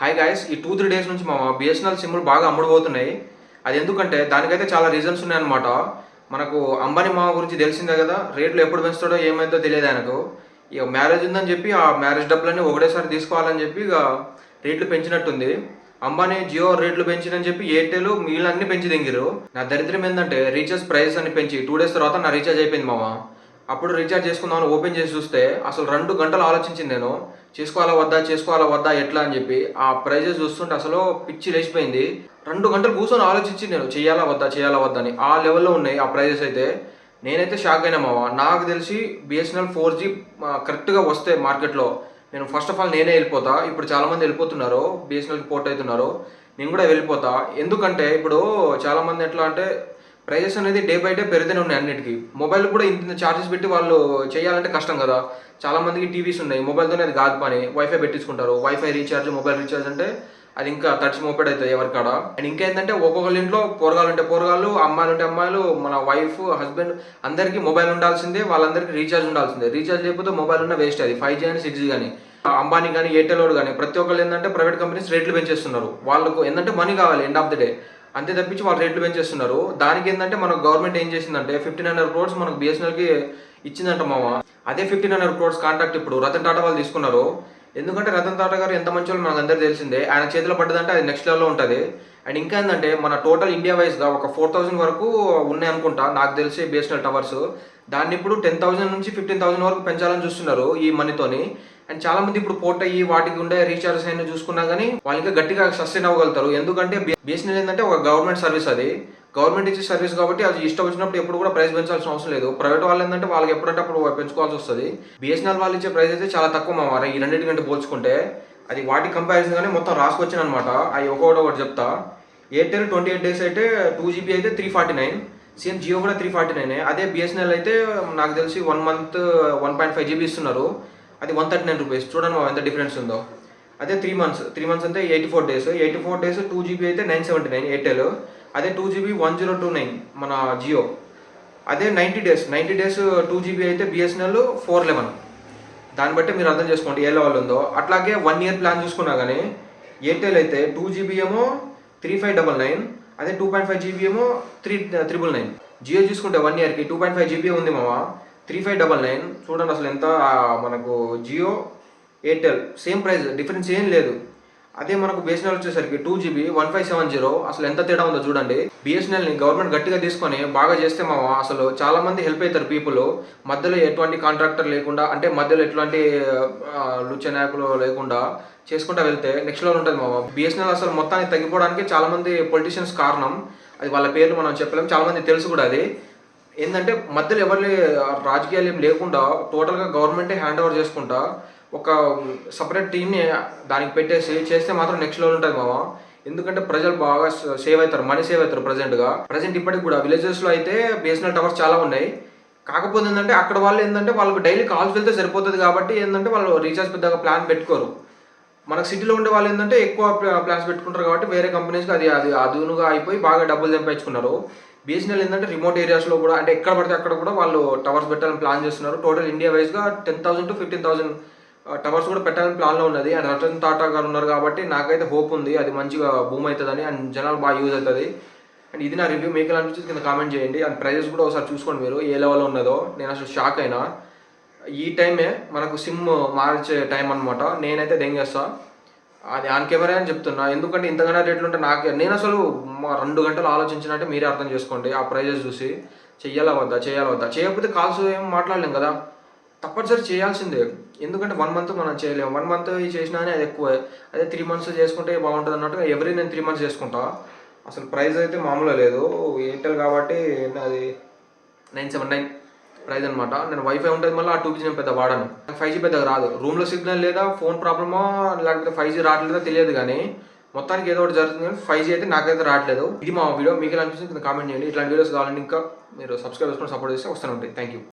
Hi guys, ఈ 2-3 days నుంచి మా బిఎస్ఎన్ఎల్ సిమ్లు బాగా అమ్ముడుపోతున్నాయి. అది ఎందుకంటే దానికైతే చాలా రీజన్స్ ఉన్నాయన్నమాట. మనకు అంబానీ మామ గురించి తెలిసిందే కదా, రేట్లు ఎప్పుడు పెంచుతాడో ఏమైందో తెలియదు ఆయనకు. ఇక మ్యారేజ్ ఉందని చెప్పి ఆ మ్యారేజ్ డబ్బులన్నీ ఒకటేసారి తీసుకోవాలని చెప్పి ఇక రేట్లు పెంచినట్టుంది. అంబానీ జియో రేట్లు పెంచినని చెప్పి ఎయిర్టెల్ మిగిలిన పెంచి దింగిరు. నా దరిద్రం ఏంటంటే రీఛార్జ్ ప్రైస్ అని పెంచి 2 డేస్ తర్వాత నా రీఛార్జ్ అయిపోయింది మామ. అప్పుడు రీఛార్జ్ చేసుకుందామని ఓపెన్ చేసి చూస్తే అసలు 2 గంటలు ఆలోచించింది నేను, చేసుకోవాలా వద్దా ఎట్లా అని చెప్పి. ఆ ప్రైజెస్ చూస్తుంటే అసలు పిచ్చి లేచిపోయింది. 2 గంటలు కూర్చొని ఆలోచించి నేను చేయాలా వద్దా అని ఆ లెవెల్లో ఉన్నాయి ఆ ప్రైజెస్ అయితే. నేనైతే షాక్ అయినా మావా. నాకు తెలిసి బిఎస్ఎన్ఎల్ 4G కరెక్ట్గా వస్తే మార్కెట్లో నేను ఫస్ట్ ఆఫ్ ఆల్ నేనే వెళ్ళిపోతా. ఇప్పుడు చాలామంది వెళ్ళిపోతున్నారు, బిఎస్ఎన్ఎల్కి పోర్ట్ అవుతున్నారు. నేను కూడా వెళ్ళిపోతా. ఎందుకంటే ఇప్పుడు చాలామంది ఎట్లా అంటే ప్రైజెస్ అనేది డే బై డే పెరుగుతూనే ఉన్నాయి అన్నిటికీ. మొబైల్ కూడా ఇంత ఛార్జెస్ పెట్టి వాళ్ళు చేయాలంటే కష్టం కదా. చాలామందికి టీవీస్ ఉన్నాయి, మొబైల్తోనే అది కాదు పని. వైఫై పెట్టించుకుంటారు, వైఫై రీఛార్జ్, మొబైల్ రీఛార్జ్ అంటే అది ఇంకా తడిచి మోపెడ్ అవుతుంది ఎవరికాడ. అండ్ ఇంకేంటంటే ఒక్కొక్కరి ఇంట్లో పోరగాళ్ళు ఉంటే పోరగాళ్ళు, అమ్మాయిలు ఉంటే అమ్మాయిలు, మన వైఫ్ హస్బెండ్ అందరికీ మొబైల్ ఉండాల్సిందే, వాళ్ళందరికీ రీఛార్జ్ ఉండాల్సిందే. రీఛార్జ్ లేకపోతే మొబైల్ ఉన్న వేస్ట్. అది 5G కానీ 6G కానీ, అంబానీ కానీ ఎయిర్టెల్ కానీ ప్రతి ఒక్కళ్ళు ఏంటంటే ప్రైవేట్ కంపెనీస్ రేట్లు పెంచేస్తున్నారు. వాళ్ళకు ఏంటంటే మనీ కావాలి ఎండ్ ఆఫ్ ద డే, అంతే తప్పించి వాళ్ళు రేట్లు పెంచేస్తున్నారు. దానికి ఏంటంటే మన గవర్నమెంట్ ఏం చేసిందంటే 1,500 crores మనకు బిఎస్ఎన్ఎల్కి ఇచ్చిందంట మామ. అదే 1,500 crores కాంట్రాక్ట్ ఇప్పుడు రతన్ టాటా వాళ్ళు తీసుకున్నారు. ఎందుకంటే రతన్ టాటా గారు ఎంత మంచి వాళ్ళు మనకు అందరూ తెలిసిందే. ఆయన చేతిలో పడ్డదంటే అది నెక్స్ట్ లెవెల్లో ఉంటుంది. అండ్ ఇంకా ఏంటంటే మన టోటల్ ఇండియా వైజ్గా ఒక 4,000 వరకు ఉన్నాయి అనుకుంటా నాకు తెలిసి బిఎస్ఎన్ఎల్ టవర్స్. దాన్ని ఇప్పుడు 10,000 నుంచి 15,000 వరకు పెంచాలని చూస్తున్నారు ఈ మనీతోని. అండ్ చాలా మంది ఇప్పుడు పోర్ట్ అయ్యి వాటికి ఉండే రీఛార్జెస్ అయినా చూసుకున్నా కానీ వాళ్ళు ఇంకా గట్టిగా సస్టైన్ అవ్వగలుగుతారు. ఎందుకంటే బిఎస్ఎన్ఎల్ ఏంటంటే ఒక గవర్నమెంట్ సర్వీస్, అది గవర్నమెంట్ ఇచ్చే సర్వీస్ కాబట్టి అది ఇష్టం వచ్చినప్పుడు ఎప్పుడు కూడా ప్రైస్ పెంచాల్సిన అవసరం లేదు. ప్రైవేట్ వాళ్ళు ఏంటంటే వాళ్ళకి ఎప్పుడంటే అప్పుడు పెంచుకోవాల్సి వస్తుంది. బిఎస్ఎన్ఎల్ వాళ్ళు ఇచ్చే ప్రైస్ అయితే చాలా తక్కువ మామ ఈ రెండింటికంటే పోల్చుకుంటే. అది వాటి కంపారిజన్ కానీ మొత్తం రాసుకొచ్చాను అనమాట. అవి ఒకటి చెప్తా. ఎయిర్టెల్ 28 days అయితే 2GB అయితే 349, సేమ్ జియో కూడా 349. అదే బిఎస్ఎన్ఎల్ అయితే నాకు తెలిసి 1 month 1.5GB ఇస్తున్నారు, అది 139 rupees. చూడండి ఎంత డిఫరెన్స్ ఉందో. అదే 3 months అంటే 84 days 2GB అయితే 979 ఎయిర్టెల్. అదే 2GB 1029 మన జియో. అదే 90 days 2GB అయితే బిఎస్ఎన్ఎల్ 411. దాన్ని బట్టి మీరు అర్థం చేసుకోండి ఏ లెవెల్ ఉందో. అట్లాగే 1 year ప్లాన్ చూసుకున్నా కానీ ఎయిర్టెల్ అయితే 2GB ఏమో 3599, అదే 2.5GB ఏమో 3999. జియో చూసుకుంటే 1 yearకి 2.5GB ఉంది మామ, 3599. చూడండి అసలు ఎంత మనకు. Jio Airtel same price, difference ఏం లేదు. అదే మనకు బిఎస్ఎన్ఎల్ వచ్చేసరికి 2GB 1570. అసలు ఎంత తేడా ఉందో చూడండి. బిఎస్ఎన్ఎల్ని గవర్నమెంట్ గట్టిగా తీసుకొని బాగా చేస్తే మామ అసలు చాలా మంది హెల్ప్ అవుతారు పీపుల్. మధ్యలో ఎటువంటి కాంట్రాక్టర్ లేకుండా, అంటే మధ్యలో ఎటువంటి లుచ్చ నాయకులు లేకుండా చేసుకుంటా వెళ్తే నెక్స్ట్ లెవెల్ ఉంటుంది మామ. బిఎస్ఎన్ఎల్ అసలు మొత్తానికి తగ్గిపోవడానికి చాలా మంది పొలిటీషియన్స్ కారణం. అది వాళ్ళ పేర్లు మనం చెప్పలేము, చాలా మంది తెలుసు కూడా. అది ఏంటంటే మధ్యలో ఎవరి రాజకీయాలు ఏం లేకుండా టోటల్గా గవర్నమెంటే హ్యాండ్ ఓవర్ చేసుకుంటా ఒక సపరేట్ టీమ్ని దానికి పెట్టేసి చేస్తే మాత్రం నెక్స్ట్ లెవెల్ ఉంటుంది మామ. ఎందుకంటే ప్రజలు బాగా సేవ్ అవుతారు, మనీ సేవ్ అవుతారు. ప్రజెంట్ ఇప్పటికి కూడా విలేజెస్లో అయితే బిఎస్ఎన్ఎల్ టవర్స్ చాలా ఉన్నాయి. కాకపోతే ఏంటంటే అక్కడ వాళ్ళు ఏంటంటే వాళ్ళకి డైలీ కాల్స్ వెళ్తే సరిపోతుంది కాబట్టి ఏంటంటే వాళ్ళు రీఛార్జ్ పెద్దగా ప్లాన్ పెట్టుకోరు. మనకు సిటీలో ఉండే వాళ్ళు ఏంటంటే ఎక్కువ ప్లాన్స్ పెట్టుకుంటారు కాబట్టి వేరే కంపెనీస్కి అది అదునుగా అయిపోయి బాగా డబ్బులు సంపాదించుకున్నారు. బిఎస్ఎన్ఎల్ ఏంటంటే రిమోట్ ఏరియాస్లో కూడా, అంటే ఎక్కడ పడితే అక్కడ కూడా వాళ్ళు టవర్స్ పెట్టాలని ప్లాన్ చేస్తున్నారు. టోటల్ ఇండియా వైజ్గా 10,000 to 15,000 టవర్స్ కూడా పెట్టాలని ప్లాన్లో ఉన్నది. అండ్ రతన్ టాటా గారు ఉన్నారు కాబట్టి నాకైతే హోప్ ఉంది అది మంచిగా బూమ్ అవుతుందని, అండ్ జనాలు బాగా యూజ్ అవుతుంది. అండ్ ఇది నా రివ్యూ. మీకు ఎలా అనిపించింది కింద కామెంట్ చేయండి. అండ్ ప్రైజెస్ కూడా ఒకసారి చూసుకోండి మీరు ఏ లెవెల్లో ఉన్నదో. నేను అసలు షాక్ అయినా. ఈ టైమే మనకు సిమ్ మార్చే టైం అనమాట. నేనైతే దెంగేస్తా అది ఆన్ కెమెరా అని చెప్తున్నా. ఎందుకంటే ఇంతగానో రేట్లు ఉంటే నేను అసలు 2 గంటలు ఆలోచించినట్టే మీరే అర్థం చేసుకోండి. ఆ ప్రైజెస్ చూసి చెయ్యాలా వద్దా చేయకపోతే కాల్స్ ఏం మాట్లాడలేం కదా, తప్పనిసరి చేయాల్సిందే. ఎందుకంటే 1 month మనం చేయలేము. 1 month చేసినా అది ఎక్కువ. అదే 3 months చేసుకుంటే బాగుంటుంది అన్నట్టుగా నేను 3 months చేసుకుంటా. అసలు ప్రైస్ అయితే మామూలుగా లేదు. ఎయిర్టెల్ కాబట్టి అది 979 ప్రైస్ అనమాట. నేను వైఫై ఉంటుంది, మళ్ళీ ఆ 2GB నేను పెద్ద వాడను. 5G పెద్దగా రాదు. రూమ్లో సిగ్నల్ లేదా ఫోన్ ప్రాబ్లమా లేకపోతే 5G రావట్లేదో తెలియదు కానీ మొత్తానికి ఏదో ఒకటి జరుగుతుంది. కానీ 5G అయితే నాకైతే రావట్లేదు. ఇది మా వీడియో. మీకు ఎలా అనిపిస్తుంది కింద కామెంట్ చేయండి. ఇట్లాంటి వీడియోస్ కావాలంటే ఇంకా మీరు సబ్స్క్రైబ్ చేసుకొని సపోర్ట్ చేస్తే వస్తూనే ఉంటాయి. Thank you.